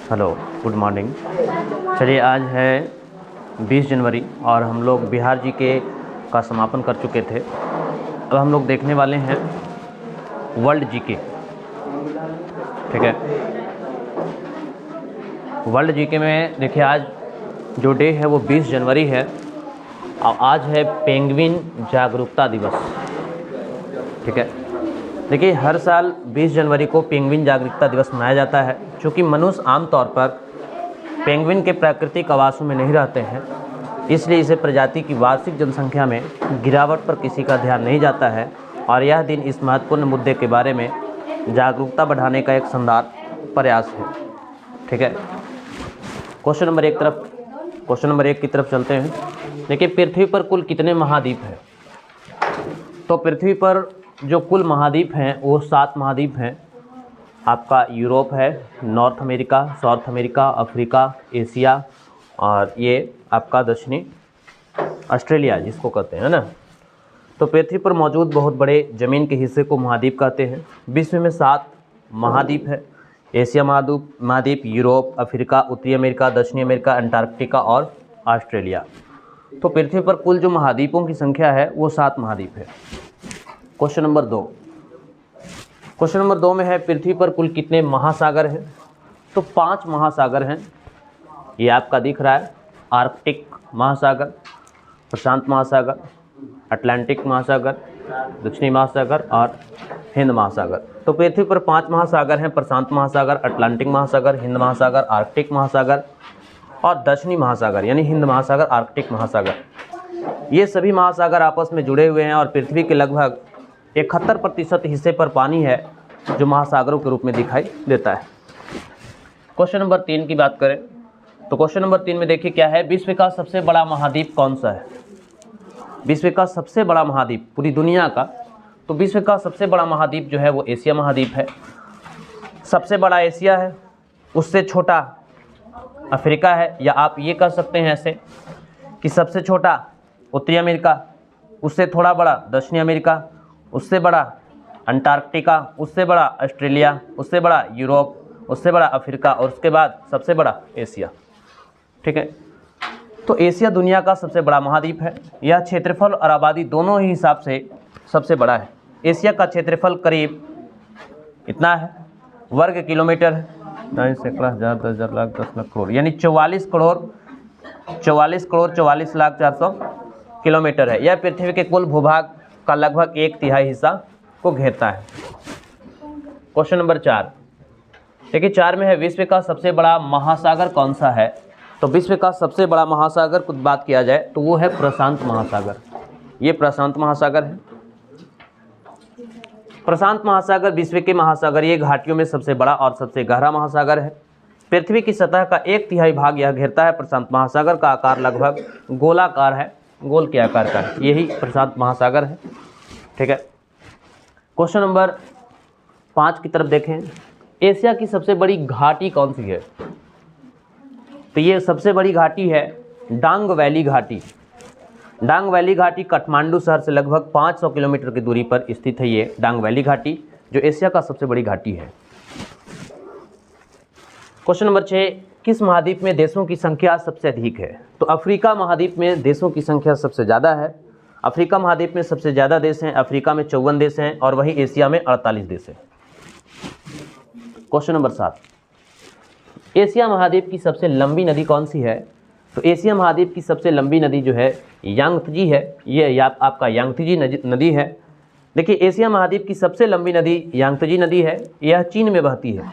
Hello, good morning. चलिए, आज है 20 जनवरी और हम लोग बिहार जीके का समापन कर चुके थे। अब हम लोग देखने वाले हैं वर्ल्ड जीके। ठीक है, वर्ल्ड जीके में देखिए, आज जो डे है वो 20 जनवरी है और आज है पेंगुइन जागरूकता दिवस। ठीक है, देखिए, हर साल 20 जनवरी को पेंगुइन जागरूकता दिवस मनाया जाता है। चूँकि मनुष्य आमतौर पर पेंगुइन के प्राकृतिक आवासों में नहीं रहते हैं, इसलिए इसे प्रजाति की वार्षिक जनसंख्या में गिरावट पर किसी का ध्यान नहीं जाता है और यह दिन इस महत्वपूर्ण मुद्दे के बारे में जागरूकता बढ़ाने का एक शानदार प्रयास है। ठीक है, क्वेश्चन नंबर एक की तरफ चलते हैं। देखिए, पृथ्वी पर कुल कितने महाद्वीप हैं? तो पृथ्वी पर जो कुल महाद्वीप हैं वो 7 महाद्वीप हैं। आपका यूरोप है, north America, south America, Africa, Asia और ये आपका दक्षिणी ऑस्ट्रेलिया जिसको कहते हैं ना। तो पृथ्वी पर मौजूद बहुत बड़े ज़मीन के हिस्से को महाद्वीप कहते हैं। विश्व में 7 महाद्वीप है। एशिया महाद्वीप, यूरोप, अफ्रीका, उत्तरी अमेरिका, दक्षिणी अमेरिका, अंटार्कटिका और ऑस्ट्रेलिया। तो पृथ्वी पर कुल जो महाद्वीपों की संख्या है वो 7 महाद्वीप है। क्वेश्चन नंबर 2 में है, पृथ्वी पर कुल कितने महासागर हैं? तो 5 महासागर हैं। ये आपका दिख रहा है, आर्कटिक महासागर, प्रशांत महासागर, अटलांटिक महासागर, दक्षिणी महासागर और हिंद महासागर। तो पृथ्वी पर 5 महासागर हैं, प्रशांत महासागर, अटलांटिक महासागर, हिंद महासागर, आर्कटिक महासागर और दक्षिणी महासागर यानी हिंद महासागर, आर्कटिक महासागर। ये सभी महासागर आपस में जुड़े हुए हैं और पृथ्वी के लगभग 71% हिस्से पर पानी है जो महासागरों के रूप में दिखाई देता है। क्वेश्चन नंबर 3 की बात करें तो क्वेश्चन नंबर 3 में देखिए क्या है, विश्व का सबसे बड़ा महाद्वीप कौन सा है? विश्व का सबसे बड़ा महाद्वीप पूरी दुनिया का, तो विश्व का सबसे बड़ा महाद्वीप जो है वो एशिया महाद्वीप है। सबसे बड़ा एशिया है, उससे छोटा अफ्रीका है, या आप ये कह सकते हैं ऐसे कि सबसे छोटा उत्तरी अमेरिका, उससे थोड़ा बड़ा दक्षिणी अमेरिका, उससे बड़ा अंटार्कटिका, उससे बड़ा ऑस्ट्रेलिया, उससे बड़ा यूरोप, उससे बड़ा अफ्रीका और उसके बाद सबसे बड़ा एशिया। ठीक है, तो एशिया दुनिया का सबसे बड़ा महाद्वीप है। यह क्षेत्रफल और आबादी दोनों ही हिसाब से सबसे बड़ा है। एशिया का क्षेत्रफल करीब इतना है वर्ग किलोमीटर है, 9 सैकड़ा हज़ार 10 हज़ार लाख 10 लाख करोड़ यानी 44 करोड़ 44 लाख 400 किलोमीटर है। यह पृथ्वी के कुल भूभाग का लगभग 1/3 हिस्सा को घेरता है। क्वेश्चन नंबर 4 देखिए, 4 में है, विश्व का सबसे बड़ा महासागर कौन सा है? तो विश्व का सबसे बड़ा महासागर की बात किया जाए तो वो है प्रशांत महासागर। ये प्रशांत महासागर है। प्रशांत महासागर विश्व के महासागरीय घाटियों में सबसे बड़ा और सबसे गहरा महासागर है। पृथ्वी की सतह का 1/3 भाग यह घेरता है। प्रशांत महासागर का आकार लगभग गोलाकार है, गोल के आकार का है। यही प्रशांत महासागर है। ठीक है, क्वेश्चन नंबर 5 की तरफ देखें, एशिया की सबसे बड़ी घाटी कौन सी है? तो ये सबसे बड़ी घाटी है डांग वैली घाटी। डांग वैली घाटी काठमांडू शहर से लगभग 500 किलोमीटर की दूरी पर स्थित है। ये डांग वैली घाटी जो एशिया का सबसे बड़ी घाटी है। क्वेश्चन नंबर 6, किस महाद्वीप में देशों की संख्या सबसे अधिक है? तो अफ्रीका महाद्वीप में देशों की संख्या सबसे ज़्यादा है। अफ्रीका महाद्वीप में सबसे ज़्यादा देश हैं। अफ्रीका में 54 देश हैं और वहीं एशिया में 48 देश हैं। क्वेश्चन नंबर 7, एशिया महाद्वीप की सबसे लंबी नदी कौन सी है? तो एशिया महाद्वीप की सबसे लंबी नदी जो है यांगत्जी है। ये आपका यांगत्जी नदी है। देखिए, एशिया महाद्वीप की सबसे लंबी नदी यांगत्जी नदी है। यह चीन में बहती है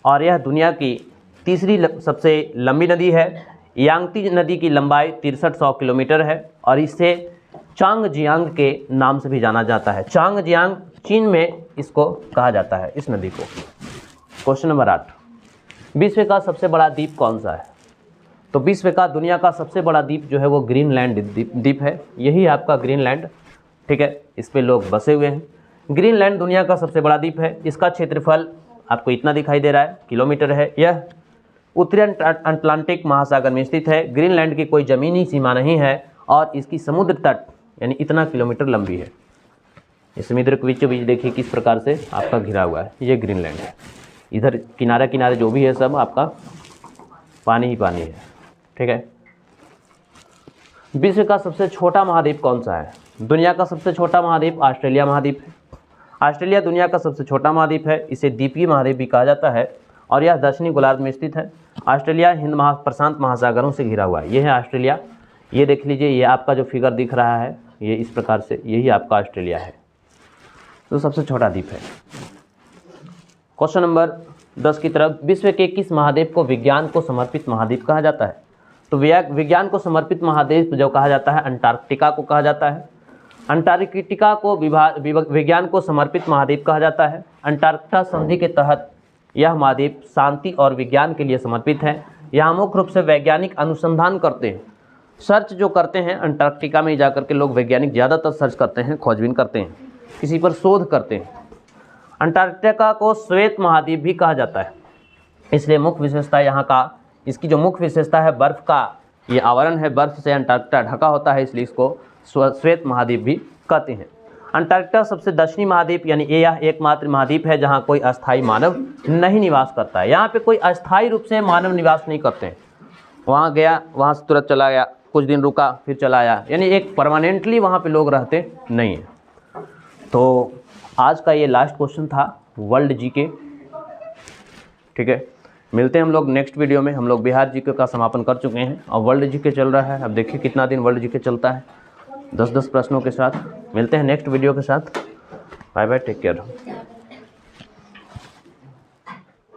और यह दुनिया की तीसरी सबसे लंबी नदी है। यांगत्जी नदी की लंबाई 6300 किलोमीटर है और इसे चांगजियांग के नाम से भी जाना जाता है। चांगजियांग चीन में इसको कहा जाता है, इस नदी को। क्वेश्चन नंबर 8, विश्व का सबसे बड़ा द्वीप कौन सा है? तो विश्व का दुनिया का सबसे बड़ा द्वीप जो है वो ग्रीनलैंड द्वीप है। यही आपका ग्रीनलैंड। ठीक है, इस पे लोग बसे हुए हैं। ग्रीनलैंड दुनिया का सबसे बड़ा द्वीप है। इसका क्षेत्रफल आपको इतना दिखाई दे रहा है, किलोमीटर है। यह उत्तरी अटलांटिक महासागर में स्थित है। ग्रीनलैंड की कोई ज़मीनी सीमा नहीं है और इसकी समुद्र तट यानी इतना किलोमीटर लंबी है। इस समुद्र के बीचों बीच देखिए किस प्रकार से आपका घिरा हुआ है, ये ग्रीनलैंड है। इधर किनारे किनारे जो भी है सब आपका पानी ही पानी है, ठीक है। विश्व का सबसे छोटा महाद्वीप कौन सा है? दुनिया का सबसे छोटा महाद्वीप ऑस्ट्रेलिया महाद्वीप है। ऑस्ट्रेलिया दुनिया का सबसे छोटा महाद्वीप है, इसे द्वीपीय महाद्वीप भी कहा जाता है और यह दक्षिणी गोलार्ध में स्थित है। ऑस्ट्रेलिया हिंद प्रशांत महासागरों से घिरा हुआ है। ये है ऑस्ट्रेलिया, ये देख लीजिए, ये आपका जो फिगर दिख रहा है ये इस प्रकार से, यही आपका ऑस्ट्रेलिया है, तो सबसे छोटा द्वीप है। क्वेश्चन नंबर 10 की तरफ, विश्व के किस महाद्वीप को विज्ञान को समर्पित महाद्वीप कहा जाता है? तो विज्ञान को समर्पित महाद्वीप जो कहा जाता है अंटार्कटिका को कहा जाता है। अंटार्कटिका को विज्ञान को समर्पित महाद्वीप कहा जाता है। अंटार्कटिका संधि के तहत यह महाद्वीप शांति और विज्ञान के लिए समर्पित है। यहाँ मुख्य रूप से वैज्ञानिक अनुसंधान करते हैं, सर्च जो करते हैं अंटार्कटिका में जाकर के लोग, वैज्ञानिक ज़्यादातर सर्च करते हैं, खोजबीन करते हैं, किसी पर शोध करते हैं। अंटार्कटिका को श्वेत महाद्वीप भी कहा जाता है, इसलिए मुख्य विशेषता यहाँ का, इसकी जो मुख्य विशेषता है बर्फ़ का ये आवरण है, बर्फ़ से अंटार्कटिका ढका होता है, इसलिए इसको श्वेत महाद्वीप भी कहते हैं। अंटार्कटिका सबसे दक्षिणी महाद्वीप यानी यह एकमात्र महाद्वीप है जहाँ कोई अस्थायी मानव नहीं निवास करता है। यहाँ पे कोई अस्थायी रूप से मानव निवास नहीं करते हैं। वहाँ गया, वहाँ से तुरंत चला गया, कुछ दिन रुका फिर चला आया, यानी एक परमानेंटली वहाँ पे लोग रहते नहीं हैं। तो आज का ये लास्ट क्वेश्चन था वर्ल्ड जीके, ठीक है। मिलते हैं हम लोग नेक्स्ट वीडियो में। हम लोग बिहार जीके का समापन कर चुके हैं और वर्ल्ड जीके चल रहा है। अब देखिए कितना दिन वर्ल्ड जीके चलता है, 10-10 प्रश्नों के साथ। मिलते हैं नेक्स्ट वीडियो के साथ। Bye bye, take care.